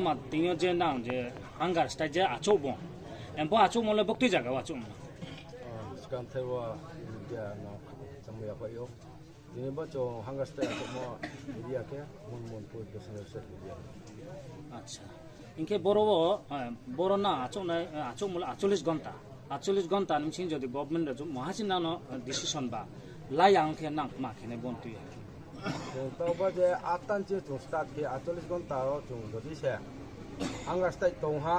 mà tiếng trên nào je hangar stai je achok bon em po achok mon le bok ti jaga wa achok sekarang tewa dia na sampai apa yo ini baca hangar stai achok mo dia ke mon po business set dia আচ্ছা ইনকে বড় বড় না achok na achok mol 48 ঘন্টা নিমছিন যদি government জ মহাসিন নানো decision বা লায়াং খে নাং মা খেনে বন তুই tau ba je atan je tu start ke 48 ঘন্টা ro tu যদি সে hangar stai tongha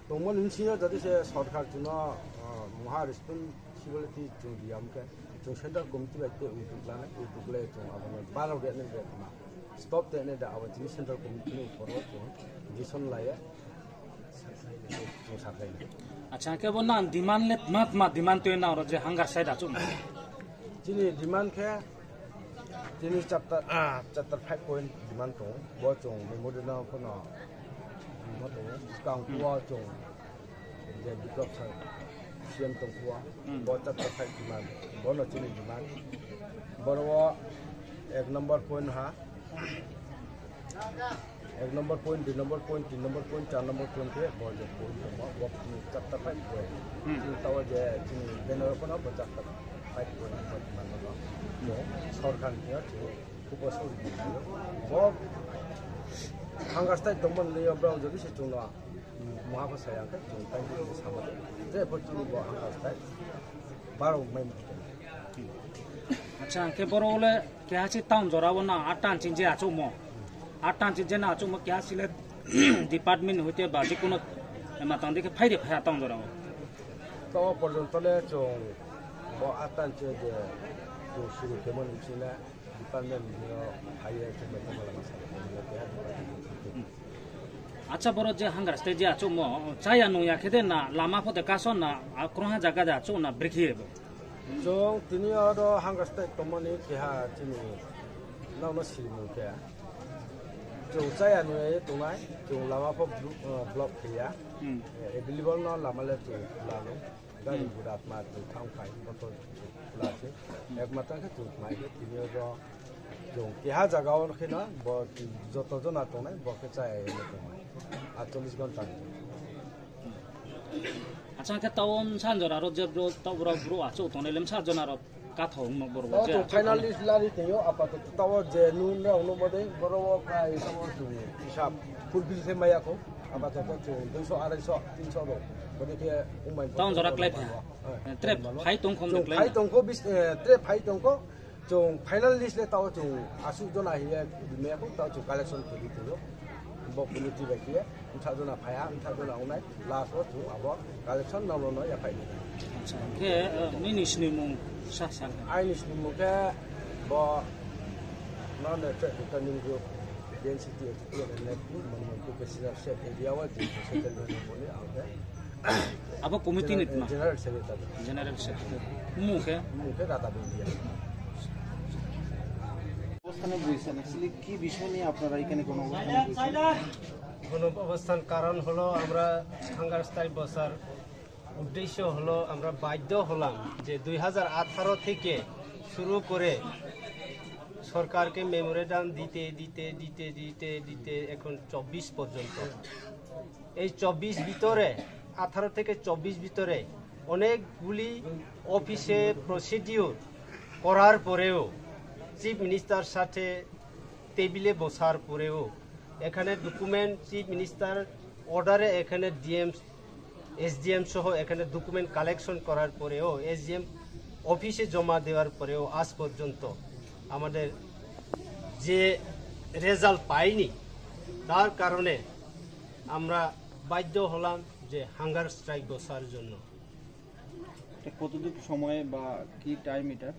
tongmo nimchino যদি সে সরকার জন্য মহা responsibility tu diam ke tu central committee ba te utukle tu abang balo de ne de stop de ne da awa ji central committee ni forward tu decision laye tu sakai আচ্ছা কে বন না demand লে মা demand তুই না যে hunger side achok jini demand ke jini chapter 5 point demand tu bo chung memori na ko na mo tu kang tua chung je develop sa siam tong tua bo chapter 5 demand bo no jini demand bo ro ek number point ha एक number point 2 number point 3 number point 4 number point के बहुत जो point वो chapter 5 को तावा जे general को ना chapter 5 को मानलो जो सरकार ने जो प्रपोजल दियो वो हांगास्टाइ दमन ले ब्राउ जदि से चुना महाभाषाया के जो ताइ सामने जे पति वो हांगास्टाइ 12 मई अच्छा के बरोले क्या छि टाउन जराव ना आटान चिंजे achok mo आटान चिंजे ना achok mo क्या सिले डिपार्टमेंट होते बाजी कोनो एमा तांदे के फाइदे फाया टाउन जराव तो पर्यंत ले जो वो आटान जे जो शुरू के मन छिना डिपार्टमेंट ने हायर के मतलब अच्छा बरो जे हांगार स्टे जे achok mo chaya no ya khede na lama phote kason na akroha jaga ja achok na brikhi जो तिनी और हांगास्टाइ तमनि केहा तिनी नावनो सिलिमु के जो जाया नुए तोनाय जो लामा फ ब्लॉक किया अवेलेबल न लामाले जो लानो गाड़ी गुडात मा जो थांग फाइ मोटर लासे एक माता के जो माइ के तिनी और जो केहा जगाव रखिना ब जत जना तोनाय बके जाया ने तोनाय 48 घंटा अच्छा के तवन 산저라 로 제브로 तवरो ब्रो achok तने लेमसा जना रो काथौ म बरो जे फाइनलिस्ट लारि तेयो आपात तव जे नुन र उनो बदे बरो प्राय समो हिसाब फुलफिल से माया को आपात तो 200 250 300 रो बदे के उमाय तवन जरा क्लाइ ट्रे फाइ तंग खम क्लाइ फाइ तंग को ट्रे फाइ तंग को जो फाइनलिस्ट ले ताव जो आसु जना हिया मे को ताव जो कलेक्शन करि तेयो बपुलिटी बाकिया उठा जना फाया उठा जना उनाय लास्ट हो जो अब कलेक्शन नलो न या फाइ अच्छा के मिनिसनि मुं सा आइनिसनि मुके ब नन रिटर्निंग ग्रुप डेंसिटी एक्सप्लेन मन को पेसिजर सेट एरिया वा जो सेटलमेंट बोले आगे अब कमिटी नितना जनरल सेक्रेटारी मुके दाता दिया অবস্থানে বইছেন আসলে কি বিষয় নিয়ে আপনারা এখানে কোন অবস্থান কারণ হলো আমরা হাঙ্গারস্থায়ী বসার উদ্দেশ্য হলো আমরা বাধ্য হলাম যে 2018 থেকে শুরু করে সরকারকে মেমোরেন্ডাম দিতে এখন 24 পর্যন্ত এই 24 ভিতরে 18 থেকে 24 ভিতরে অনেকগুলি অফিসে প্রসিডিউর করার পরেও চিফ মিনিস্টার সাথে টেবিলে বসার পরেও এখানে ডকুমেন্ট চিফ মিনিস্টার অর্ডারে এখানে ডিএম এসডিএম সহ এখানে ডকুমেন্ট কালেকশন করার পরেও এসডিএম অফিসে জমা দেওয়ার পরেও আজ পর্যন্ত আমাদের যে রেজাল্ট পাইনি তার কারণে আমরা বাধ্য হলাম যে হাঙ্গার স্ট্রাইক বসার জন্য কতটুক সময় বা কি টাইম এটা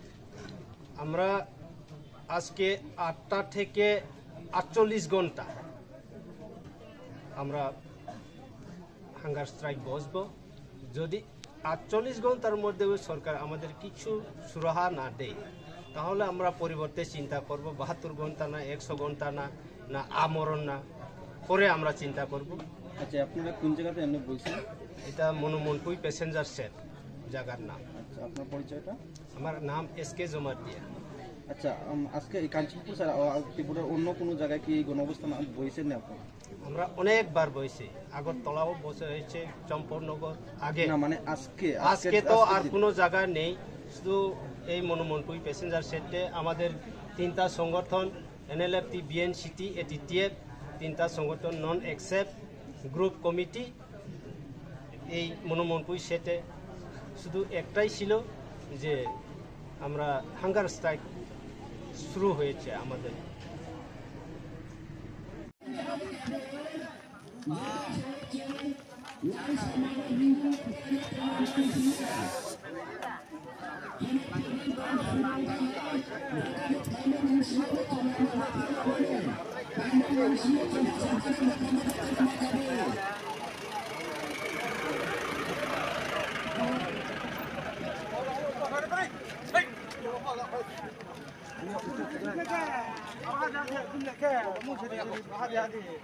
আমরা আজকে 8টা থেকে 48 ঘন্টা আমরা হাঙ্গার স্ট্রাইক বসবো যদি 48 ঘন্টার মধ্যে সরকার আমাদের কিছু সুরাহা না দেয় তাহলে আমরা পরিবর্তে চিন্তা করব 72 ঘন্টা না 100 ঘন্টা না আমরণ না পরে আমরা চিন্তা করব আচ্ছা আপনারা কোন জায়গাতে এমনি বলছেন এটা মনোমনপুই প্যাসেঞ্জার সেট জায়গার নাম আচ্ছা আপনার পরিচয়টা আমার নাম এসকে জমাতিয়া আচ্ছা আজকে এই কাঞ্চনপুর স্যার ত্রিপুরার অন্য কোনো জায়গায় কি গণঅবস্থান বইছেন না আপনারা আমরা অনেকবার বইছি, আগরতলাও বসে হয়েছে, চম্পকনগর আগে। না মানে আজকে তো আর কোনো জায়গা নেই, শুধু এই মনোমন্টুই প্যাসেঞ্জার সেটে আমাদের 3টা সংগঠন এনএলএফটি, বিএনসিটি, এটিটিএফ, 3টা সংগঠন নন অ্যাকসেপ্ট গ্রুপ কমিটি এই মনোমন্টুই সেটে শুধু একটাই ছিল যে আমরা হাঙ্গার স্ট্রাইক শুরু হয়েছে আমাদের।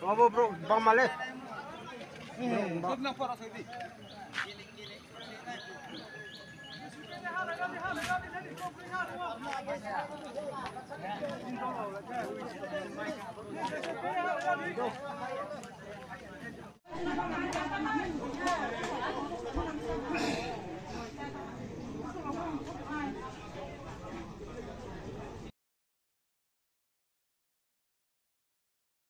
Bawa bro, bang male.